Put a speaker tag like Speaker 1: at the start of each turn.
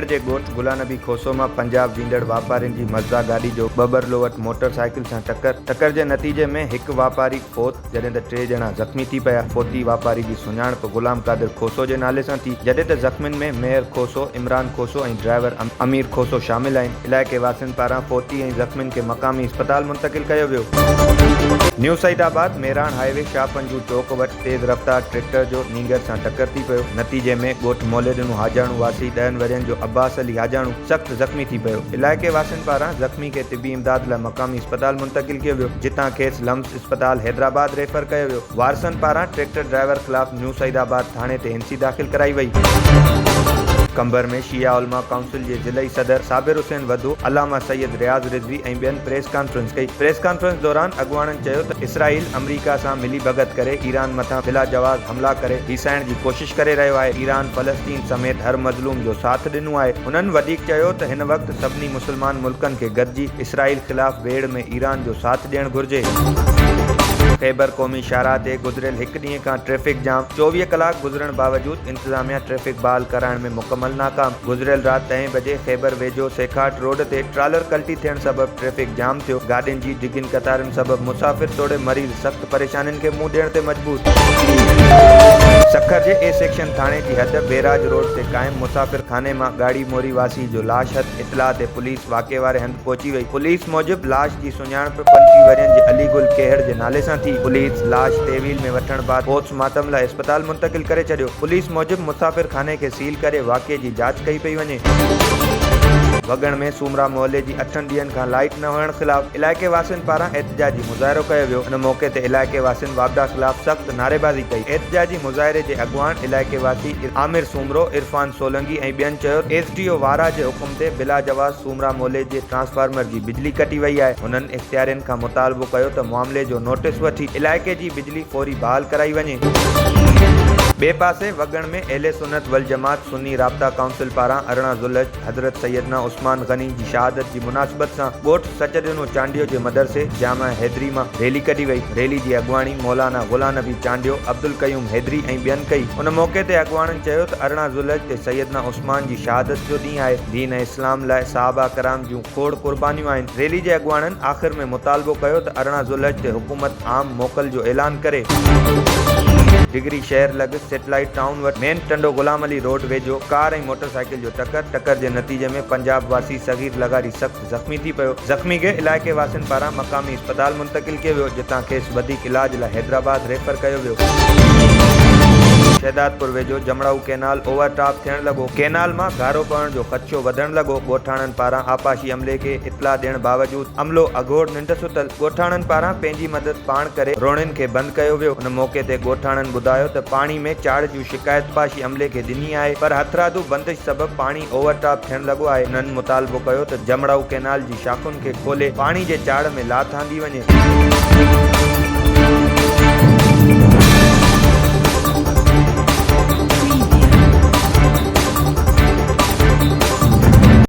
Speaker 1: जे ॻोठ गुलानबी खोसो मां पंजाब वेंदड़ वापारियुनि जी मज़दा गाॾी जो बबरलो वटि मोटरसाइकिल सां टक्कर जे नतीजे में हिकु वापारी फौत जॾहिं त 3 ॼणा ज़ख़्मी थी पिया। फौती वापारी जी सुञाणप गुलाम कादिर खोसो जे नाले सां थी, जॾहिं त ज़ख़्मियुनि में मेयर खोसो, इमरान खोसो ऐं ड्राइवर अमीर खोसो शामिल आहिनि। इलाइक़े वासियुनि पारां फौती ऐं ज़ख़्मियुनि खे मक़ामी अस्पताल मुंतक़िल कयो वियो। न्यू सईदाबाद मेरान हाईवे शाहपंजू चौक वटि तेज़ रफ़्तार ट्रैक्टर जो नींगर सां टक्कर थी पियो। नतीजे में ॻोठ मौलेडनू हाजाणू वासी 10 वरियनि जो अब्बास अली हाजाणू सख़्तु ज़ख़्मी थी पियो। इलाइक़े वासियुनि पारां ज़ख़्मी खे तिबी इमदाद लाइ मक़ामी अस्पताल मुंतक़िल कयो वियो, जितां खेसि लम्स अस्पताल हैदराबाद रेफर कयो वियो। वारसनि पारां ट्रैक्टर ड्राइवर ख़िलाफ़ न्यू सईदाबाद थाणे ते एनसी दाख़िल कराई वई। कंबर में शिया उलमा काउंसिल जे ज़िलई सदर साबिर हुसैन वधू, अलामा सैयद रियाज़ रिज़वी ऐं ॿियनि प्रेस कॉन्फ्रेंस कई। प्रेस कॉन्फ्रेंस दौरान अॻुवाणनि चयो त इसराइल अमरीका सां मिली भगत करे ईरान मथां बिला जवाज़ हमला करे हीसाइण जी कोशिश करे रहियो आहे। ईरान फ़लस्तीन समेत हर मज़लूम जो साथ ॾिनो आहे। हुननि वधीक चयो त हिन वक़्तु सभिनी मुस्लमान मुल्कनि खे गॾिजी इसराइल ख़िलाफ़ वेड़ में ईरान जो साथ ॾियणु घुरिजे। ख़ैबर क़ौमी शाहराह ते गुज़िरियल हिकु ॾींहं खां ट्रैफ़िक जाम 24 कलाक गुज़रण बावजूद इंतज़ामिया ट्रैफ़िक बहाल कराइण में मुकमल नाकाम। गुज़िरियल राति 10 बजे ख़ैबर वेझो सेखाट रोड ते ट्रालर कल्टी थियण सबबि ट्रैफ़िक जाम थियो। गाॾियुनि जी डिघियुनि कतारुनि सबबि मुसाफ़िर तोड़े मरीज़ सख़्तु परेशानियुनि खे मुंहुं ॾियण ते मजबूर। सखर जे ए सेक्शन थाणे जी हद बेराज रोड ते क़ाइम मुसाफ़िर खाने मां गाड़ी मोरी वासी जो लाश हथ इतला ते पुलिस वाक़े वारे हंधि पहुची वई। पुलिस मूजिबि लाश जी सुञाणप 25 वरियनि जे अलीगुल केहड़ जे नाले सां थी। पुलिस लाश तहवील में वठण बाद पोस्टमार्टम लाइ अस्पताल मुंतक़िल करे छॾियो। पुलिस मूजिबि मुसाफ़िर खाने खे सील करे वाक़े जी जांच कई पई वञे। वगण में सूमरा मोहल्ले जी 8 ॾींहंनि खां लाइट न हुअण ख़िलाफ़ इलाइक़े वासियुनि पारां एहतिजाजी मुज़ाहिरो कयो वियो। हुन मौक़े ते इलाइक़े वासियुनि वापडा ख़िलाफ़ सख़्तु नारेबाज़ी कई। एहतिजाजी मुज़ाहिरे जे अॻुवान इलाइक़े वासी आमिर सूमरो, इरफान सोलंगी ऐं ॿियनि चयो SDO वारा जे हुकुम ते बिला जवाज़ सूमरा मोहल्ले जे ट्रांसफार्मर जी बिजली कटी वई आहे। हुननि इख़्तियारियुनि खां मुतालबो कयो त मामले जो नोटिस वठी इलाइक़े जी बिजली फौरी बहाल कराई वञे। ॿिए पासे वगण में अहले सुन्नत वल जमात सुन्नी राब्ता काउंसिल पारां 18 ज़ुल्हज हज़रत सैयदना उस्मान गनी जी शहादत जी मुनासिबत सां ॻोठ सचॾिनो चांडियो जे मदरसे जामा हैदरी मां रैली कढी वई। रैली जी अॻुवाणी मौलाना गुलाम नबी चांडियो, अब्दुल कयूम हैदरी ऐं ॿियनि कई। उन मौक़े ते अॻुवाणनि चयो त 18 ज़ुल्हज ते सैयदना उस्मान जी शहादत जो ॾींहुं आहे। दीन इस्लाम लाइ सहाबा कराम जूं खोड़ कुर्बानियूं आहिनि। रैली जे अॻुवाणनि आख़िर में मुतालबो कयो त 18 ज़ुल्हज ते हुकूमत आम मोकल जो ऐलान करे। डिगरी शहर लॻ सेटेलाइट टाउन वटि मेन टंडो गुलाम अली रोड वेझो कार ऐं मोटरसाइकिल जो टक्कर जे नतीजे में पंजाब वासी सगीर लगारी सख़्तु ज़ख़्मी थी पियो। ज़ख़्मी खे इलाइक़े वासियुनि पारां मक़ामी अस्पताल मुंतक़िल कयो वियो, जितां खेसि वधीक इलाज लाइ हैदराबाद रेफर कयो वियो। शहदादपुर वेझो जमड़ाऊ कैनाल ओवरटॉप थियण लॻो। कैनाल मां गारो पवण जो ख़दशो वधण लॻो। ॻोठाणनि पारां आपाशी अमले खे इतला ॾियण बावजूद अमलो अघोड़ निंड सुतल। ॻोठाणनि पारां पंहिंजी मदद पाण करे रोणियुनि खे बंदि कयो वियो। हुन मौक़े ते ॻोठाणनि ॿुधायो त पाणी में चाड़ जूं शिकायत आपाशी अमले खे ॾिनी आहे, पर हथरादू बंदिश सबबि पाणी ओवरटॉप थियण लॻो आहे। हुननि मुतालबो कयो त जमड़ाऊ कैनाल जी शाखुनि खे खोले पाणी जे चाड़ में लाथ आंदी वञे।